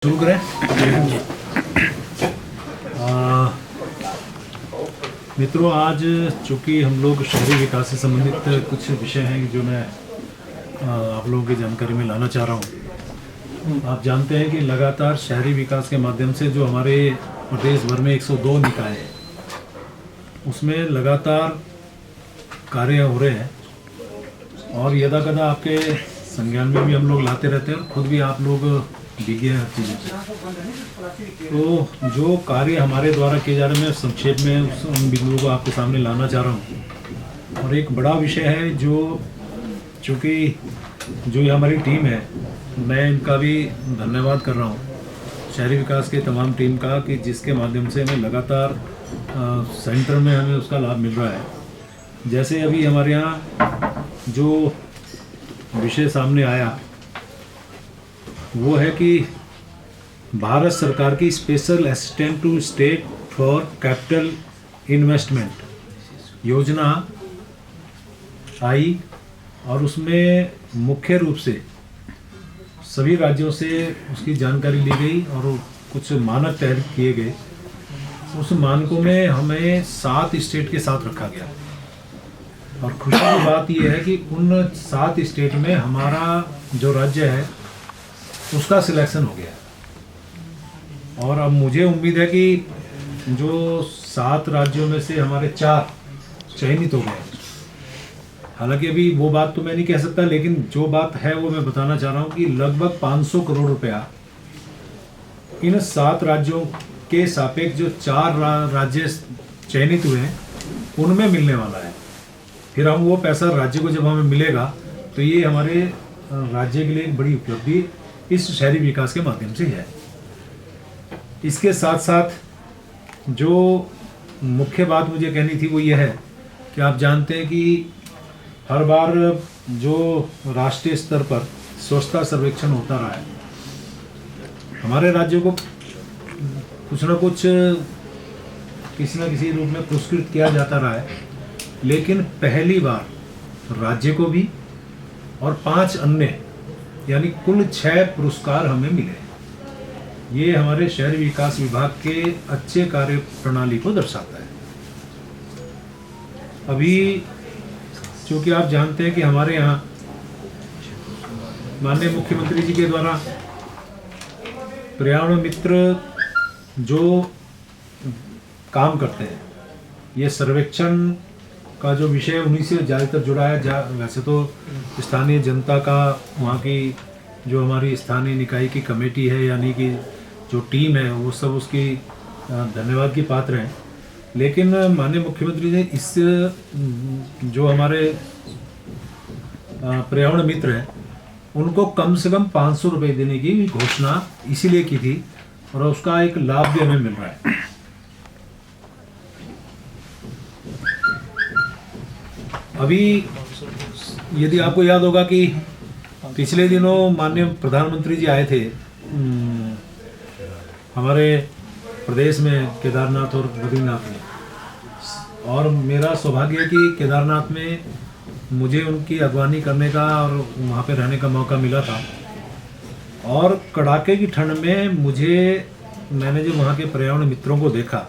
शुरू करें। मित्रों, आज चूँकि हम लोग शहरी विकास से संबंधित कुछ विषय हैं जो मैं आप लोगों की जानकारी में लाना चाह रहा हूँ। आप जानते हैं कि लगातार शहरी विकास के माध्यम से जो हमारे प्रदेश भर में 102 निकाय हैं उसमें लगातार कार्य हो रहे हैं और यदा कदा आपके संज्ञान में भी हम लोग लाते रहते हैं और खुद भी आप लोग विज्ञ हैं हर चीज़ों से। तो जो कार्य हमारे द्वारा किए जा रहे हैं, मैं संक्षेप में उन बिंदुओं को आपके सामने लाना चाह रहा हूँ। और एक बड़ा विषय है जो चूँकि जो ये हमारी टीम है, मैं इनका भी धन्यवाद कर रहा हूँ, शहरी विकास के तमाम टीम का, कि जिसके माध्यम से हमें लगातार सेंटर में हमें उसका लाभ मिल रहा है। जैसे अभी हमारे यहाँ जो विषय सामने आया वो है कि भारत सरकार की special assistant to state for capital investment योजना आई और उसमें मुख्य रूप से सभी राज्यों से उसकी जानकारी ली गई और कुछ मानक तय किए गए। उस मानकों में हमें 7 स्टेट के साथ रखा गया और खुशी की बात यह है कि उन 7 स्टेट में हमारा जो राज्य है उसका सिलेक्शन हो गया। और अब मुझे उम्मीद है कि जो 7 राज्यों में से हमारे 4 चयनित हो गए। हालांकि अभी वो बात तो मैं नहीं कह सकता, लेकिन जो बात है वो मैं बताना चाह रहा हूँ कि लगभग 500 करोड़ रुपया इन 7 राज्यों के सापेक्ष जो 4 राज्य चयनित हुए हैं उनमें मिलने वाला है। फिर हम वो पैसा राज्य को जब हमें मिलेगा तो ये हमारे राज्य के लिए एक बड़ी उपलब्धि इस शहरी विकास के माध्यम से है। इसके साथ साथ जो मुख्य बात मुझे कहनी थी वो ये है कि आप जानते हैं कि हर बार जो राष्ट्रीय स्तर पर स्वच्छता सर्वेक्षण होता रहा है, हमारे राज्यों को कुछ ना कुछ किसी न किसी रूप में पुरस्कृत किया जाता रहा है, लेकिन पहली बार राज्य को भी और 5 अन्य यानी कुल 6 पुरस्कार हमें मिले। ये हमारे शहरी विकास विभाग के अच्छे कार्य प्रणाली को दर्शाता है। अभी चूँकि आप जानते हैं कि हमारे यहाँ माननीय मुख्यमंत्री जी के द्वारा पर्यावरण मित्र जो काम करते हैं, ये सर्वेक्षण का जो विषय उन्हीं से ज़्यादातर जुड़ा है। वैसे तो स्थानीय जनता का, वहाँ की जो हमारी स्थानीय निकाय की कमेटी है यानी कि जो टीम है वो सब उसकी धन्यवाद की पात्र हैं, लेकिन माननीय मुख्यमंत्री ने इस जो हमारे पर्यावरण मित्र हैं उनको कम से कम 500 रुपये देने की घोषणा इसीलिए की थी और उसका एक लाभ भी हमें मिल रहा है। अभी यदि आपको याद होगा कि पिछले दिनों माननीय प्रधानमंत्री जी आए थे हमारे प्रदेश में केदारनाथ और बद्रीनाथ में, और मेरा सौभाग्य है कि केदारनाथ में मुझे उनकी अगवानी करने का और वहाँ पे रहने का मौका मिला था। और कड़ाके की ठंड में मैंने जो वहाँ के पर्यावरण मित्रों को देखा,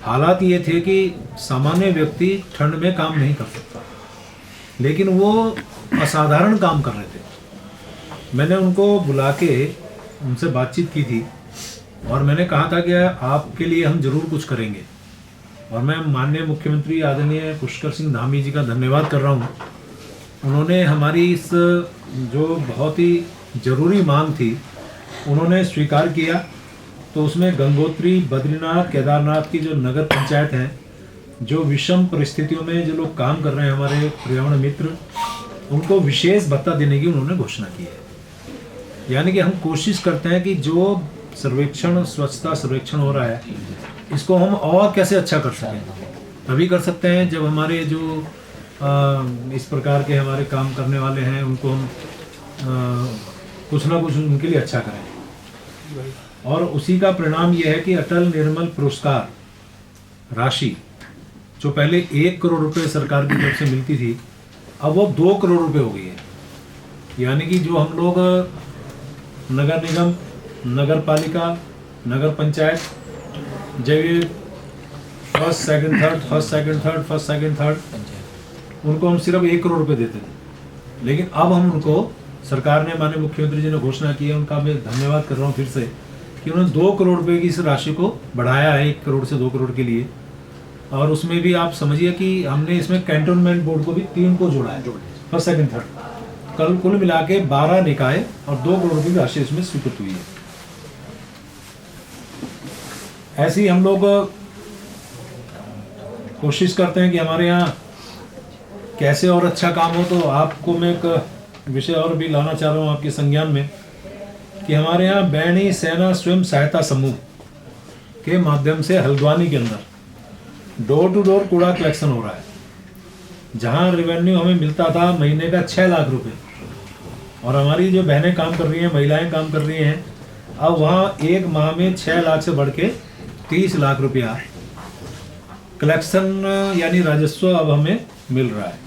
हालात ये थे कि सामान्य व्यक्ति ठंड में काम नहीं कर सकता, लेकिन वो असाधारण काम कर रहे थे। मैंने उनको बुला के उनसे बातचीत की थी और मैंने कहा था कि आपके लिए हम जरूर कुछ करेंगे। और मैं माननीय मुख्यमंत्री आदरणीय पुष्कर सिंह धामी जी का धन्यवाद कर रहा हूँ। उन्होंने हमारी इस जो बहुत ही ज़रूरी मांग थी उन्होंने स्वीकार किया। तो उसमें गंगोत्री, बद्रीनाथ, केदारनाथ की जो नगर पंचायत हैं, जो विषम परिस्थितियों में जो लोग काम कर रहे हैं हमारे पर्यावरण मित्र, उनको विशेष भत्ता देने की उन्होंने घोषणा की है। यानी कि हम कोशिश करते हैं कि जो सर्वेक्षण, स्वच्छता सर्वेक्षण हो रहा है, इसको हम और कैसे अच्छा कर सकें। तभी कर सकते हैं जब हमारे जो इस प्रकार के हमारे काम करने वाले हैं उनको हम कुछ ना कुछ उनके लिए अच्छा करें। और उसी का परिणाम यह है कि अटल निर्मल पुरस्कार राशि जो पहले 1 करोड़ रुपए सरकार की तरफ से मिलती थी, अब वो 2 करोड़ रुपए हो गई है। यानी कि जो हम लोग नगर निगम नगर पालिका, नगर पंचायत, जब ये फर्स्ट सेकंड थर्ड उनको हम सिर्फ 1 करोड़ रुपए देते थे। लेकिन अब हम उनको, सरकार ने, माननीय मुख्यमंत्री जी ने घोषणा की है, उनका मैं धन्यवाद कर रहा हूँ फिर से, कि उन्होंने 2 करोड़ रुपए की इस राशि को बढ़ाया है 1 करोड़ से 2 करोड़ के लिए। और उसमें भी आप समझिए कि हमने इसमें कैंटोनमेंट बोर्ड को भी 3 को जोड़ा है, फर्स्ट सेकंड थर्ड, कुल मिला के 12 निकाय और 2 करोड़ की राशि इसमें स्वीकृत हुई है। ऐसे ही हम लोग कोशिश करते हैं कि हमारे यहाँ कैसे और अच्छा काम हो। तो आपको मैं एक विषय और भी लाना चाह रहा हूँ आपके संज्ञान में, कि हमारे यहाँ बैणी सेना स्वयं सहायता समूह के माध्यम से हल्द्वानी के अंदर डोर टू डोर कूड़ा कलेक्शन हो रहा है। जहाँ रेवेन्यू हमें मिलता था महीने का 6 लाख रुपए, और हमारी जो बहनें काम कर रही हैं, महिलाएं काम कर रही हैं, अब वहाँ 1 माह में 6 लाख से बढ़ के 30 लाख रुपया कलेक्शन यानी राजस्व अब हमें मिल रहा है।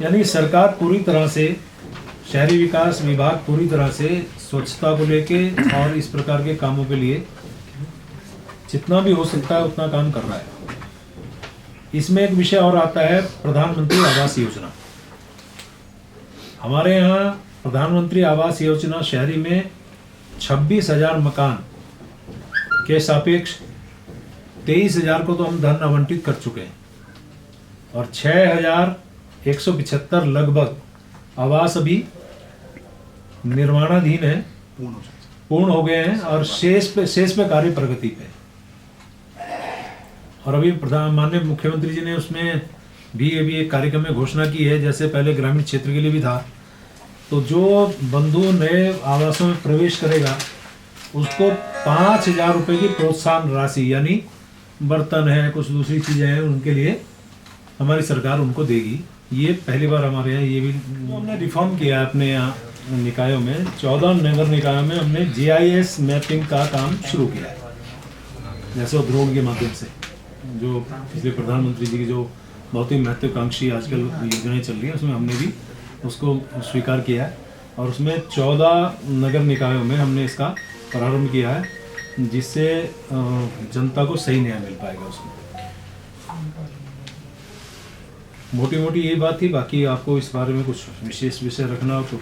यानी सरकार पूरी तरह से, शहरी विकास विभाग पूरी तरह से स्वच्छता को लेके और इस प्रकार के कामों के लिए जितना भी हो सकता है उतना काम कर रहा है। इसमें एक विषय और आता है, प्रधानमंत्री आवास योजना। हमारे यहाँ प्रधानमंत्री आवास योजना शहरी में 26,000 मकान के सापेक्ष 23,000 को तो हम धन आवंटित कर चुके हैं, और 6,175 लगभग आवास अभी निर्माणाधीन है, पूर्ण हो गए हैं, और शेष पे कार्य प्रगति पे। और अभी माननीय मुख्यमंत्री जी ने उसमें भी अभी एक कार्यक्रम में घोषणा की है, जैसे पहले ग्रामीण क्षेत्र के लिए भी था, तो जो बंधु नए आवासों में प्रवेश करेगा उसको 5,000 रुपये की प्रोत्साहन राशि, यानी बर्तन है, कुछ दूसरी चीज़ें हैं, उनके लिए हमारी सरकार उनको देगी। ये पहली बार हमारे यहाँ ये भी हमने रिफॉर्म किया है अपने यहाँ निकायों में। 14 नगर निकायों में हमने GIS मैपिंग का काम शुरू किया है, जैसे उद्योग के माध्यम से, जो पिछले प्रधानमंत्री जी की जो बहुत ही महत्वाकांक्षी आजकल योजनाएं चल रही हैं, उसमें हमने भी उसको स्वीकार किया है, और उसमें 14 नगर निकायों में हमने इसका प्रारंभ किया है, जिससे जनता को सही न्याय मिल पाएगा उसमें। मोटी मोटी यही बात थी, बाकी आपको इस बारे में कुछ विशेष विषय रखना हो तो